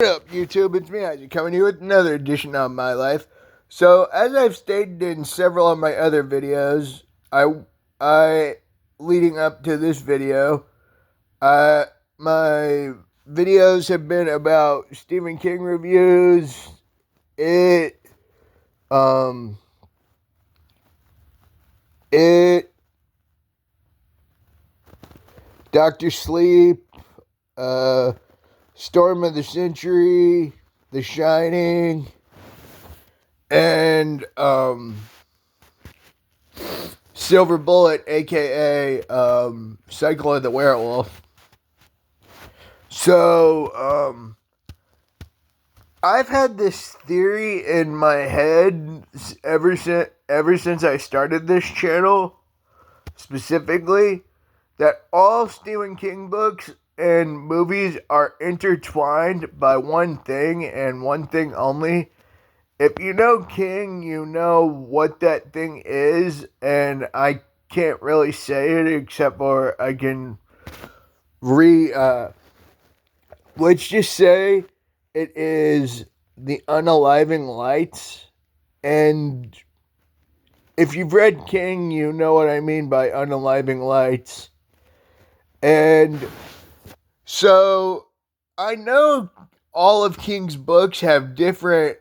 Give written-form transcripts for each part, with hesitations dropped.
What up, YouTube? It's me, Isaac, coming here with another edition of My Life. So, as I've stated in several of my other videos, I leading up to this video, my videos have been about Stephen King reviews, it, um, it, Dr. Sleep, Storm of the Century, The Shining, and Silver Bullet, aka Cycle of the Werewolf. So I've had this theory in my head ever since I started this channel, specifically, that all Stephen King books and movies are intertwined by one thing and one thing only. If you know King, you know what that thing is, and I can't really say it except for I can let's just say it is the unaliving lights. And if you've read King, you know what I mean by unaliving lights. And so I know all of King's books have different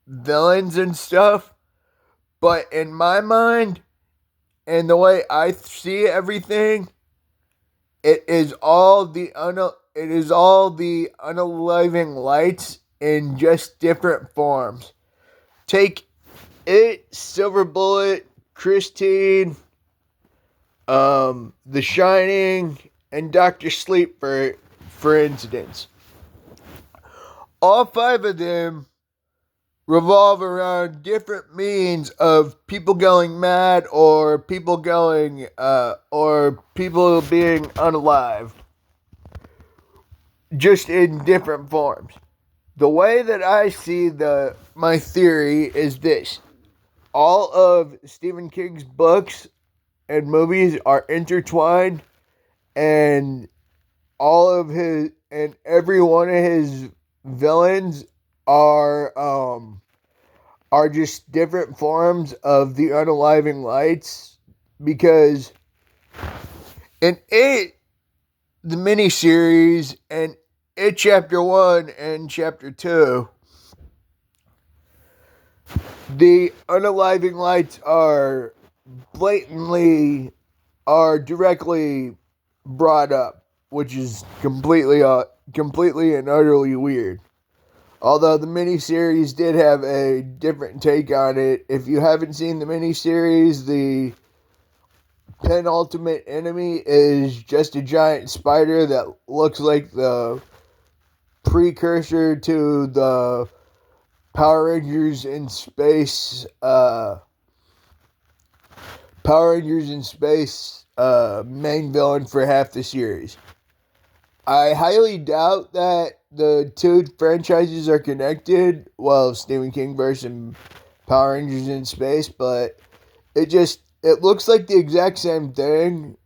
villains and stuff, but in my mind and the way I see everything, it is all the unaliving lights in just different forms. Take it, Silver Bullet, Christine, The Shining, and Dr. Sleep, for instance. All five of them revolve around different means of people going mad or people being unalive, just in different forms. The way that I see my theory is this: all of Stephen King's books and movies are intertwined, and every one of his villains are just different forms of the unaliving lights. Because in the miniseries, and It Chapter 1 and Chapter 2, the unaliving lights are directly brought up, which is completely and utterly weird. Although the miniseries did have a different take on it. If you haven't seen the miniseries, the penultimate enemy is just a giant spider that looks like the precursor to the Power Rangers in Space main villain for half the series. I highly doubt that the two franchises are connected. Well, Stephen King versus Power Rangers in Space, but it looks like the exact same thing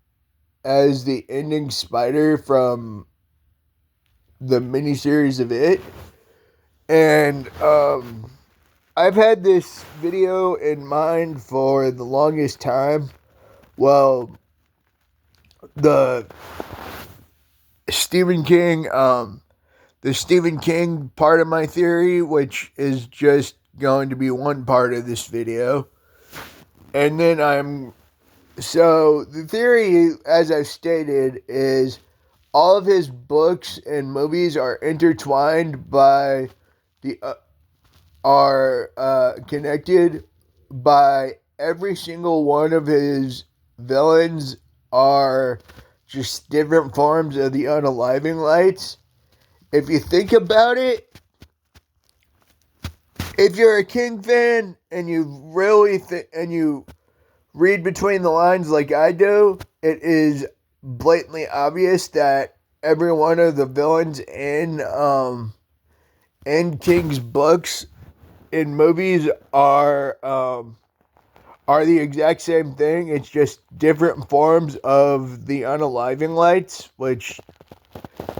as the ending spider from the miniseries of It. And I've had this video in mind for the longest time. Well, the Stephen King part of my theory, which is just going to be one part of this video. And then so the theory, as I've stated, is all of his books and movies are intertwined by connected by every single one of his villains are just different forms of the unaliving lights. If you think about it, if you're a King fan and you really and you read between the lines like I do, it is blatantly obvious that every one of the villains in King's books and movies are the exact same thing. It's just different forms of the unaliving lights, which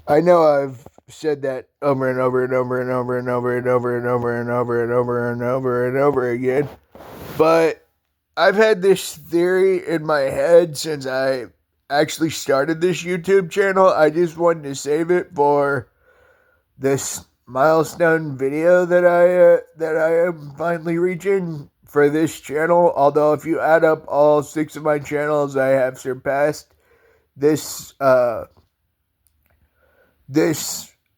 I know I've said that over and over and over and over and over and over and over and over and over and over and over again, but I've had this theory in my head since I actually started this YouTube channel. I just wanted to save it for this milestone video that I am finally reaching for this channel. Although if you add up all 6 of my channels, I have surpassed this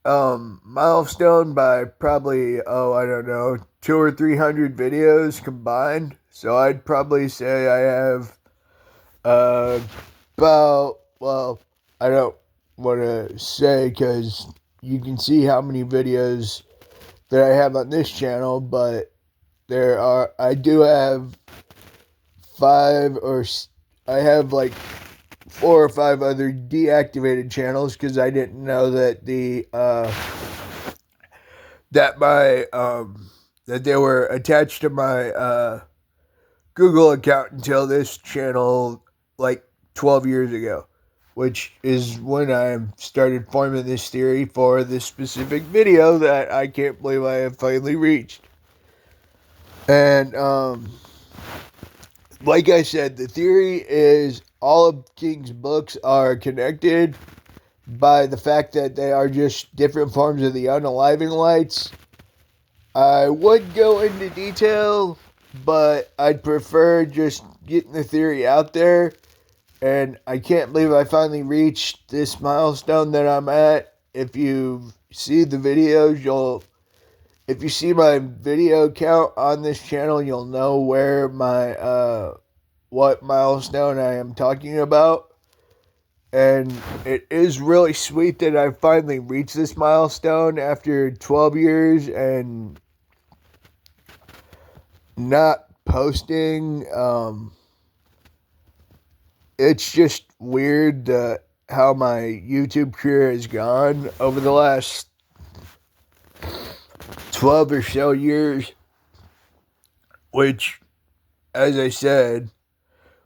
milestone by probably, I don't know, 200 or 300 videos combined. So I'd probably say I have about, well, I don't want to say because you can see how many videos that I have on this channel, but I do have I have like 4 or 5 other deactivated channels because I didn't know that that they were attached to my Google account until this channel like 12 years ago, which is when I started forming this theory for this specific video that I can't believe I have finally reached. And like I said, the theory is all of King's books are connected by the fact that they are just different forms of the unaliving lights. I would go into detail, but I'd prefer just getting the theory out there. And I can't believe I finally reached this milestone that I'm at. If you see the videos, if you see my video count on this channel, you'll know where what milestone I am talking about. And it is really sweet that I finally reached this milestone after 12 years and not posting. It's just weird how my YouTube career has gone over the last 12 or so years, which, as I said,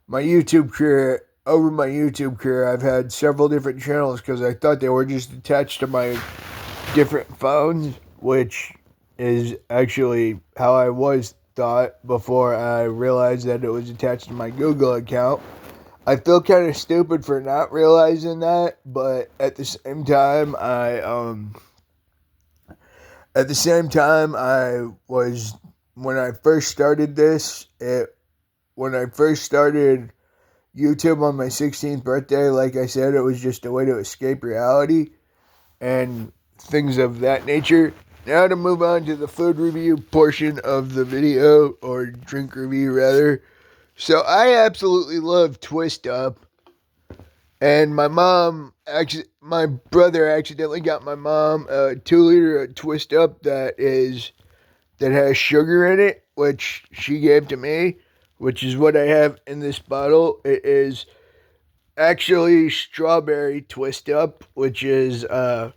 over my YouTube career, I've had several different channels because I thought they were just attached to my different phones, which is actually how I was thought before I realized that it was attached to my Google account. I feel kind of stupid for not realizing that, but at the same time, when I first started when I first started YouTube on my 16th birthday, like I said, it was just a way to escape reality and things of that nature. Now to move on to the food review portion of the video, or drink review rather. So I absolutely love Twist Up. And my brother accidentally got my mom a 2-liter of Twist Up that has sugar in it, which she gave to me, which is what I have in this bottle. It is actually strawberry Twist Up, which is the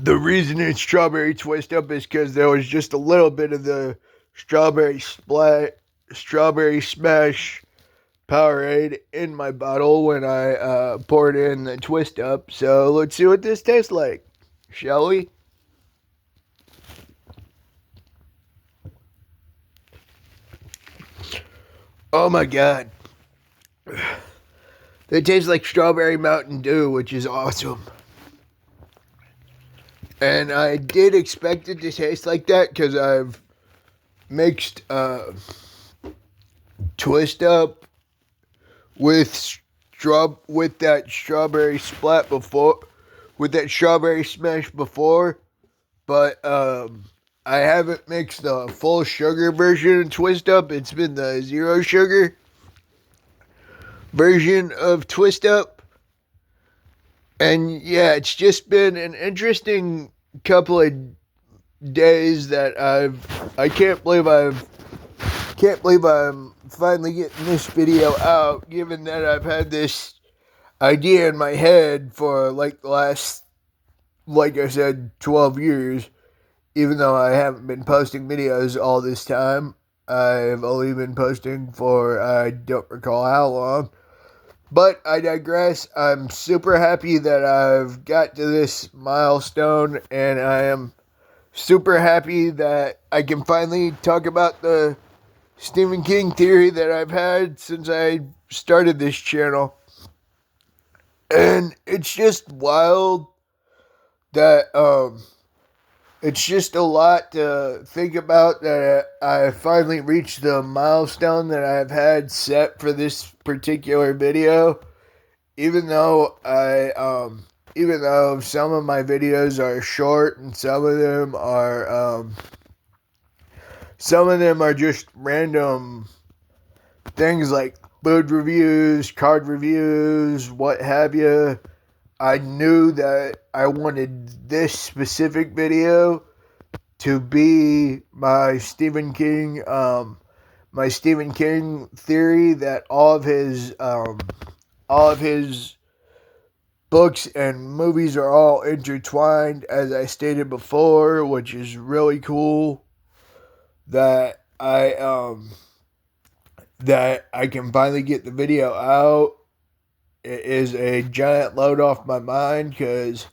reason it's strawberry Twist Up is because there was just a little bit of the strawberry smash Powerade in my bottle when I poured in the Twist Up. So let's see what this tastes like, shall we? Oh my god. It tastes like strawberry Mountain Dew, which is awesome. And I did expect it to taste like that because I've mixed Twist Up with that strawberry smash before, but I haven't mixed the full sugar version of Twist Up. It's been the 0 sugar version of Twist Up. And yeah, it's just been an interesting couple of days that I can't believe I'm finally getting this video out, given that I've had this idea in my head for like the last, like I said, 12 years. Even though I haven't been posting videos all this time, I've only been posting for I don't recall how long. But I digress. I'm super happy that I've got to this milestone, and I am super happy that I can finally talk about the Stephen King theory that I've had since I started this channel. And it's just wild that it's just a lot to think about that I finally reached the milestone that I've had set for this particular video. Even though even though some of my videos are short and some of them are just random things like food reviews, card reviews, what have you. I knew that I wanted this specific video to be my Stephen King theory that all of his books and movies are all intertwined, as I stated before, which is really cool. That I can finally get the video out. It is a giant load off my mind because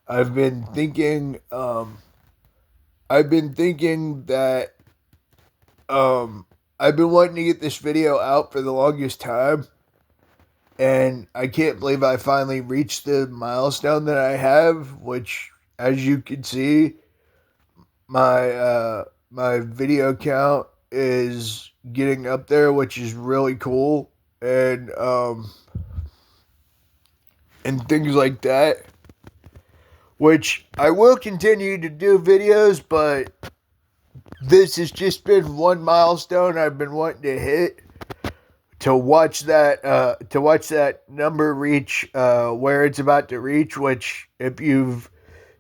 I've been thinking that I've been wanting to get this video out for the longest time, and I can't believe I finally reached the milestone that I have, which, as you can see, my video count is getting up there, which is really cool, and things like that. Which I will continue to do videos, but this has just been one milestone I've been wanting to hit. To watch that number reach where it's about to reach, which, if you've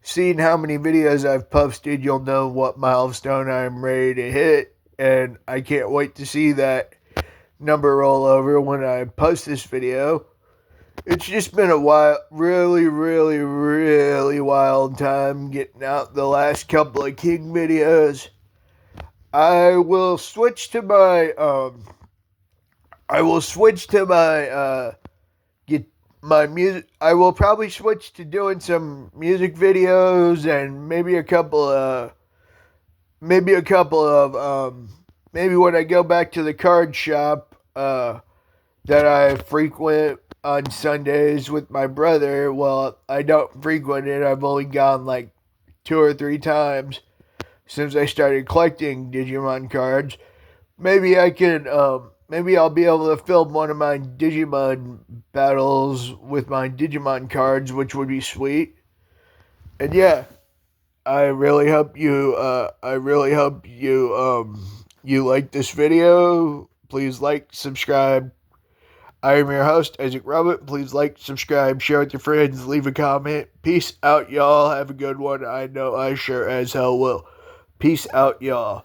seen how many videos I've posted, you'll know what milestone I'm ready to hit, and I can't wait to see that number roll over when I post this video. It's just been a really wild time getting out the last couple of King videos. I will switch to my get my music. I will probably switch to doing some music videos and maybe when I go back to the card shop that I frequent on Sundays with my brother. Well, I don't frequent it. I've only gone like 2 or 3 times since I started collecting Digimon cards. Maybe I'll be able to film one of my Digimon battles with my Digimon cards, which would be sweet. And yeah, I really hope you you like this video. Please like, subscribe. I am your host, Isaac Robert. Please like, subscribe, share with your friends, leave a comment. Peace out, y'all. Have a good one. I know I sure as hell will. Peace out, y'all.